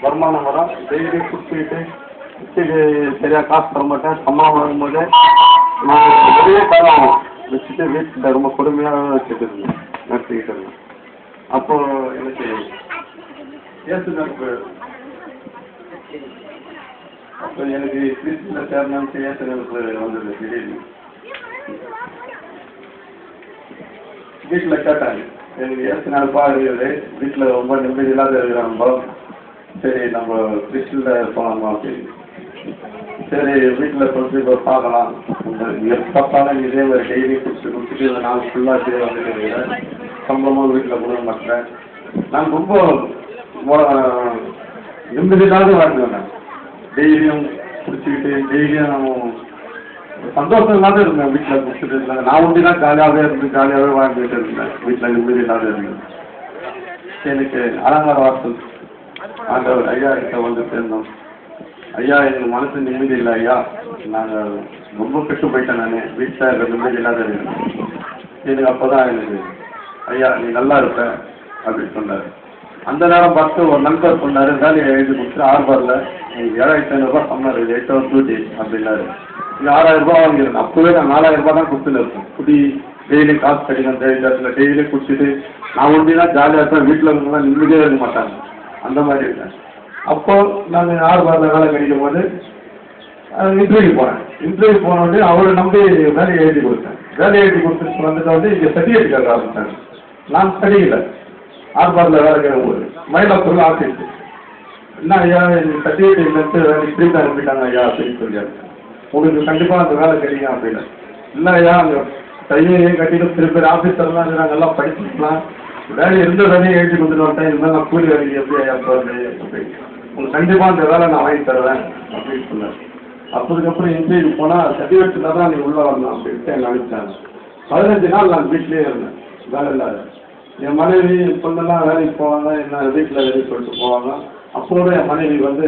வருமானம் வரும். டெய்லி குடிச்சிக்கிட்டு குடிச்சிட்டு சரியாக காசு தர மாட்டேன். சம்பளம் வாங்கும்போது நான் நிறைய காலம் வச்சுட்டு வீட்டில் ரொம்ப கொடுமையாக வச்சுட்டு இருந்தேன், நடத்திக்கிட்டு இருந்தேன். அப்போது எனக்கு ஏசுனருக்கு அப்போ எனக்கு கிறிஸ்துவில் சேர்ந்தான்னு ஏசுனருக்கு வந்தது. திடீர்னு வீட்டில் கேட்டாங்க, எனக்கு ஏசுனால்ப்பா இருக்குது, வீட்டில் ரொம்ப நிம்மதி இல்லாத இருக்கிறாங்க, சரி நம்ம கிறிஸ்துவில் போகலாமா அப்படின்னு. சரி வீட்டில் சொல்லி இப்போ பார்க்கலாம், எப்பப்பாலும் இதே மாதிரி டெய்லி குடிச்சிட்டு இந்த நாள் ஃபுல்லாக இதே வந்துட்டு இருக்கிறேன், சம்பளமாக வீட்டில் கொடுக்க மாட்டேன். நான் ரொம்ப நிம்மதியில்லாத வாழ்ந்தேன். டெய்லியும் குடிச்சிக்கிட்டு டெய்லியும் சந்தோஷம் இல்லாத இருந்தேன். வீட்டில் குடிச்சிட்டு இருந்தாங்க, நான் ஒண்டி தான் ஜாலியாகவே ஜாலியாகவே வாழ்ந்துகிட்டு இருந்தேன். வீட்டில் நிம்மதி இல்லாத இருந்தேன். எனக்கு அலங்கார வாசல் ஆண்டவர் ஐயா கிட்ட வந்து சேர்ந்தோம். ஐயா எனக்கு மனசு நிம்மதி இல்லை ஐயா, நாங்கள் ரொம்ப கெட்டு போயிட்டேன், நான் வீட்டில் நிம்மதி இல்லாத இருக்கேன். எனக்கு அப்போ தான் எனக்கு ஐயா நீ நல்லா இருப்ப அப்படின்னு சொன்னார். அந்த நேரம் பார்த்து ஒரு நண்பர் சொன்னார், வேலையை எழுதி கொடுத்துட்டு ஆர்பாரில் எனக்கு 7500 சொன்னார், 8 hours டியூட்டி அப்படின்னாரு. இது 6000 வாங்கியிருந்தேன். அப்போவே நான் 4000 தான் கொடுத்துட்டு இருக்கேன். குடி டெய்லி காசு கிடைக்கும், டெய்லி குடிச்சிட்டு நான் ஒண்டி தான் ஜாலியாக இருப்பேன், வீட்டில் இருக்கவங்களாம் நிம்மதியாக இருக்க மாட்டாங்க, அந்த மாதிரி இருக்கேன். அப்போது நான் ஆர்பாரில் வேலை கிடைக்கும் போது இன்டர்வியூ போனேன். இன்டர்வியூ போனோடனே அவரை நம்பி வேலையை எழுதி கொடுத்தேன். வேலையை எழுதி கொடுத்துட்டு வந்துட்டு இங்கே சர்டிஃபிகேட் கேட்க ஆரம்பித்தாங்க. நான் படிக்கல. ஆர்பாரில் வேலை கேட்கும்போது மயிலாப்பூரில் ஆஃபீஸ், என்ன ஐயா எனக்கு சர்டிஃபிகேட் இல்லைன்ட்டு இப்படி தான் அனுப்பிட்டாங்க ஐயா அப்படின்னு சொல்லியாரு. உங்களுக்கு கண்டிப்பாக அந்த வேலை கிடைக்கும் அப்படின்னு. இல்லை ஐயா அங்கே கையையும் கட்டிட்டு திருப்பி ஆஃபீஸர்லாம் நாங்கள் எல்லாம் படிச்சுக்கலாம், வேலை இருந்த வேலையை எழுதி கொடுத்துட்டு வந்துட்டேன், இருந்தால் நான் கூலி வேலைக்கு எப்படி ஐயா போகிறது அப்படின்னு, உங்களுக்கு கண்டிப்பாக அந்த வேலை நான் வாங்கி தருவேன் அப்படின்னு சொன்னேன். அப்போதுக்கப்புறம் இன்டர்வியூ போனால் சர்டிஃபிகேட் தான் நீ உள்ளே வரணும் அப்படின்ட்டு என்னை அனுப்பிச்சாங்க. 15 நாள் நான் வீட்லேயே இருந்தேன், வேலை இல்லாத. என் மனைவி பொண்ணெல்லாம் வேலைக்கு போவாங்க, என்ன வீட்டில் வேலைக்கு சொல்லிட்டு போவாங்க. அப்போது என் மனைவி வந்து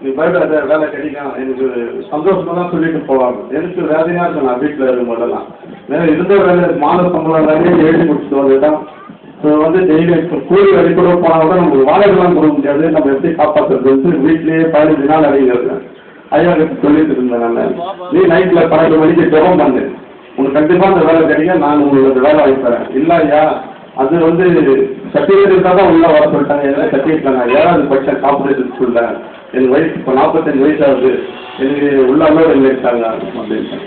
நீ பயப்படாத வேலை கிடைக்கும், எனக்கு சந்தோஷமெல்லாம் சொல்லிட்டு போவாங்க. எனக்கு வேலையாக இருக்கும் நான் வீட்டில் இருக்கும் போதெல்லாம். வேலை இருந்த வேலை மாத சம்பளம் வேலையை எழுதி முடிச்சுட்டு வந்துட்டான். ஸோ வந்து டெய்லி கூலி வேலை கூட போனால் கூட நமக்கு வாழைகள்லாம் கொடுக்க முடியாது, நம்ம எப்படி காப்பாற்றுறது வீட்லேயே 15 நாள் அடைகிறது. ஐயா சொல்லிட்டு இருந்தேன் நான், நீ நைட்டில் 12 மணிக்கு ஜெபம் பண்ணு, உனக்கு கண்டிப்பாக அந்த வேலை கிடைக்கும், நான் உங்களுக்கு வேலை வாங்கி தரேன். இல்லை ஐயா அது வந்து சர்டிஃபிகேட் இருந்தால் தான் உள்ளே வர சொல்லிட்டாங்க. எல்லாம் சர்டிஃபிகேட்டில் நான் 7வது படித்தேன் கார்பரேஷன் ஸ்கூலில், எனக்கு வயசு இப்போ 45 வயசாகுது, எனக்கு உள்ளாமே இருக்காங்க அப்படின்னு.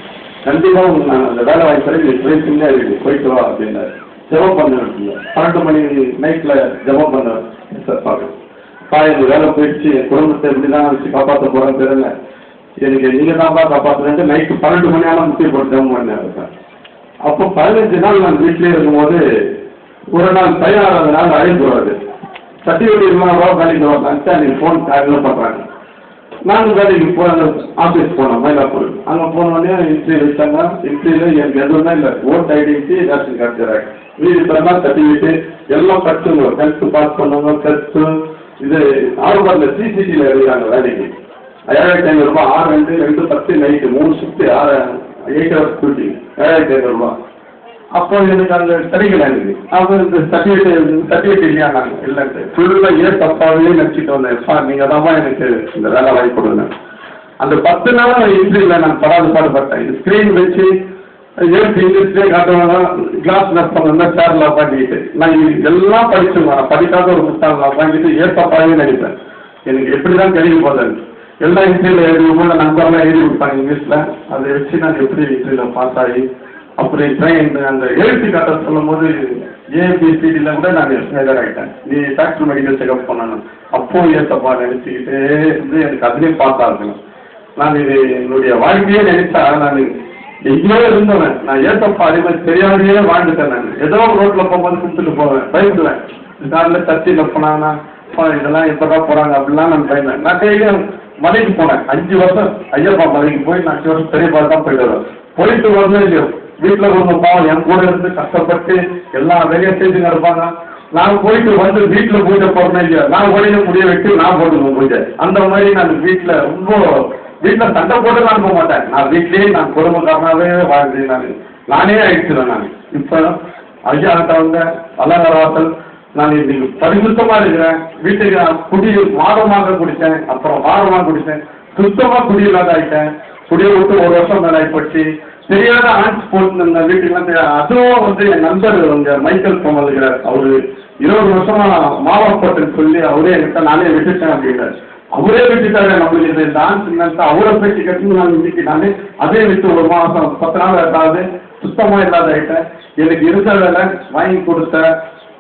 கண்டிப்பாக உங்களுக்கு நான் அந்த வேலை வாங்கி தரேன், நீ பேசிங்களே இருக்குது போயிட்டு வா அப்படின்னாரு. ஜெபம் பண்ணுவேன் 12 மணி நைட்டில் ஜெபம் பண்ணுவேன். சார் பார்க்க எனக்கு வேலை போயிடுச்சு, என் குடும்பத்தை எப்படி தான் வச்சு காப்பாற்ற போகிறேன்னு தெரியல, எனக்கு நீங்கள் தான்ப்பா காப்பாற்றுறேன்ட்டு நைட்டு 12 மணி ஆனால் முக்கிய போட்டு ஜெபம் பண்ணேன் சார். அப்போ 15 நாள் நான் வீட்டிலே இருக்கும்போது ஒரு நாள் தயாராத நாள் அழைப்பு வருது, சர்டிஃபிகேட் இருந்தால் வேலைக்கு வரலான்ட்டு நீங்கள் ஃபோன் காரில் பண்ணுறாங்க. நாங்கள் வேலைக்கு ஆஃபீஸ் போனோம் மயிலாப்பூர். அங்கே போனோடனே இன்டர்வியூ வச்சாங்க. இன்டர்வியூவில் எனக்கு எதுவுமே இல்லை, vote identity ration card xerox, வீடு தரலாம் சர்டிஃபிகேட்டு எல்லாம் படிச்சுங்க, 10th பாஸ் பண்ணவங்க +2 இது ஆர்பாரில் சிசிடியில் எடுக்கிறாங்க வேலைக்கு. 7500 6 2 10 நைட்டு 3 ஷிஃப்ட்டு 8 hours டியூட்டி 7500. அப்போ எனக்கு அங்கே கிடைக்கல. எனக்கு அப்போ இந்த சர்டிஃபிகேட் இல்லையா நாங்கள் இல்லைன்ட்டு ஃபுல்லாக தப்பாகவே நினச்சிட்டு வந்தேன். நீங்கள் தான் எனக்கு இந்த வேலை வாங்கி கொடுங்க. அந்த 10 நாள் இன்டர்வியூவில் நான் பாடுபட்டேன். இது ஸ்க்ரீன் வச்சு இங்கிலீஷ்லேயே காட்டுவாங்க, கிளாஸ் நடப்பாங்க சேர்ல உட்காந்துக்கிட்டு நான் எல்லாம் படிச்சுங்க. நான் படிக்காத ஒரு புத்தகம் உட்காந்துட்டு தப்பாகவே நினைப்பேன். எனக்கு எப்படி தான் கிடைக்க போதேன். எல்லா இன்டர்வியூவில் எழுதும்போது நண்பர்லாம் எழுதி கொடுப்பாங்க இங்கிலீஷில், அதை வச்சு நான் எப்படி இன்டர்வியூவில் பாஸ் ஆகி அப்படி அந்த எழுத்து காட்ட சொல்லும் போது ஏபிசிடியில் கூட நான் மேஜர் ஆகிட்டேன். நீ டாக்டர் மெடிக்கல் செக்அப் பண்ணணும். அப்போது ஏசப்பா நினச்சிக்கிட்டே இருந்து எனக்கு அதுலேயும் பாஸ் ஆகணும். நான் இது என்னுடைய வாழ்க்கையே நினைச்சா நான் எங்கேயோ இருந்தவன். நான் ஏசப்பா அதே மாதிரி தெரியாமையே வாழ்ந்துட்டேன். நான் ஏதோ ரோட்டில் போகும்போது கொடுத்துட்டு போவேன், பயந்துவேன். காரில் சர்ச்சையில் போனாங்கன்னா இதெல்லாம் எப்போதான் போகிறாங்க அப்படிலாம் நான் பயந்தேன். நான் கையிலையும் மலைக்கு போனேன் 5 வருஷம். ஐயப்பா மலைக்கு போய் நான் 5 வருஷம் பெரியப்பா தான் போயிட்டு வருவேன். போயிட்டு வரணும் இல்லையோ வீட்டில் ஒரு பாவம் என் கூட இருந்து கஷ்டப்பட்டு எல்லா வேலையும் செஞ்சுங்க இருப்பாங்க. நான் போயிட்டு வந்து வீட்டில் பூஜை போடணும் இல்லையா, நான் வழியில முடிய வச்சு நான் போட்டுருவேன் பூஜை. அந்த மாதிரி நான் வீட்டில் ரொம்ப வீட்டில் சண்டை போட்டு நான் போக மாட்டேன். நான் வீட்லேயே நான் குடும்பக்காரனாகவே வாழ்ந்தேன். நானே ஆயிடுச்சுவேன். நான் இப்போ ஐயா கிட்ட வந்தேன், அலங்கார வாசல் நான் இன்னைக்கு பரிசுத்தமா இருக்கிறேன். வீட்டுக்கு குடி மாதமாக குடித்தேன், அப்புறம் வாரமாக குடித்தேன், சுத்தமா குடியில்லாத ஆயிட்டேன். குடியை விட்டு 1 வருஷம் மேல ஆயிப்போச்சு. தெரியாத ஆன்ஸ் போட்டு வீட்டுக்குலாம் தெரியாது. அதுவும் வந்து என் நண்பர் இங்க மைக்கேல் போமல்கிறார். அவரு 20 வருஷமா மாவா போட்டுன்னு சொல்லி அவரே என்கிட்ட நானே விட்டுட்டேன் அப்படின்னாரு. அவரே விட்டுட்டாரு. நம்மளுக்கு இந்த டான்ஸ் அவரை பேச்சு கட்டி நான் இன்னைக்கு நானே அதே விட்டு 1 மாதம் 10 நாள் ஏதாவது சுத்தமா இல்லாத ஆயிட்டேன். எனக்கு இருந்த வேலை வாங்கி கொடுத்த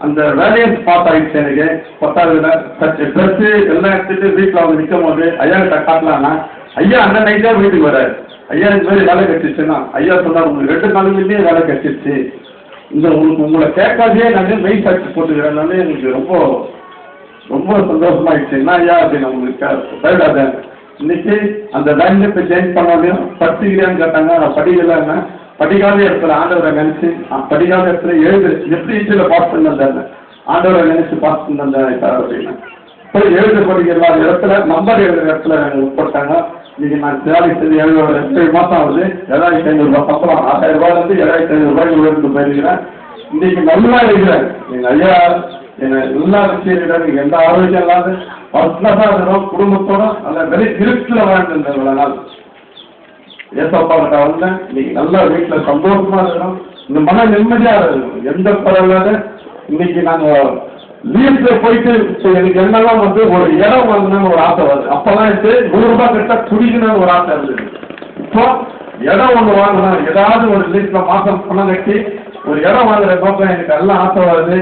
அந்த வேலையை ஸ்பாட் ஆயிடுச்சு. எனக்கு 10வது ட்ரெஸ்ஸு எல்லாம் எடுத்துட்டு வீட்டில் வந்து நிற்கும் போது ஐயா கிட்ட காட்டலான்னா ஐயா அந்த நைட்டாக வீட்டுக்கு வராரு. ஐயா இந்த மாதிரி வேலை கட்டிச்சுன்னா ஐயா சொன்னார், உங்களுக்கு 2 நாளுமே வேலை கட்டிடுச்சு, இந்த உங்களை கேட்காதே நான் மெய் சாட்சி போட்டுக்கிறேன்னாலே எனக்கு ரொம்ப ரொம்ப சந்தோஷமாயிடுச்சு. என்ன ஐயா அப்படின்னு உங்களுக்கு பயப்படாத. இன்னைக்கு அந்த லைன்ல போய் ஜாயின் பண்ணாலையும் படிச்சுக்கிறேன்னு கேட்டாங்க. நான் படிக்கலன்னா படிக்காத இடத்துல ஆண்டவரை நினைச்சு படிக்காத இடத்துல எப்படி ஈஸியில் பாஸ் பண்ணி ஆண்டவரை நினைச்சு பாஸ் பண்ணி அப்படின்னா இப்போ படிக்கிற இடத்துல நம்பர் எழுதுற இடத்துல போட்டாங்க. இன்னைக்கு நான் சேவை செய்து 7 மாதம் ஆகுது. 7500 ரூபாய் சம்பளம். 6000 ரூபாயிலிருந்து 7500 ரூபாய்க்கு போயிருக்கிறேன். இன்னைக்கு நல்லா இருக்கிறேன். எங்க ஐயா என்னை நல்லா வச்சிருக்கிறார். நீங்க எந்த ஆரோக்கியம் இல்லாத பர்சனஸா இருக்கணும், குடும்பத்தோட நல்ல வெறி திருச்சியில் வாழ்ந்துருந்தேன். இவ்வளோ நாள் ஏசப்பா கிட்ட வந்தேன். இன்னைக்கு நல்லா வீட்டில் சந்தோஷமா இருக்கணும். இந்த மன நிம்மதியா இருக்கணும். எந்த பரவாயில்லாத இன்னைக்கு நாங்கள் லீவ்ல போயிட்டு எனக்கு என்னெல்லாம் வந்து ஒரு இடம் வாங்கணும்னு ஒரு ஆசை வருது. அப்பெல்லாம் 100 ரூபாய் கிட்ட குடிக்கணும்னு ஒரு ஆசை இருந்தது. இப்போ இடம் ஒன்று வாங்கணும், ஏதாவது ஒரு லீஸ்ல மாசம் பணம் கட்டி ஒரு இடம் வாங்குற நோக்கம் எனக்கு எல்லாம் ஆசை வருது.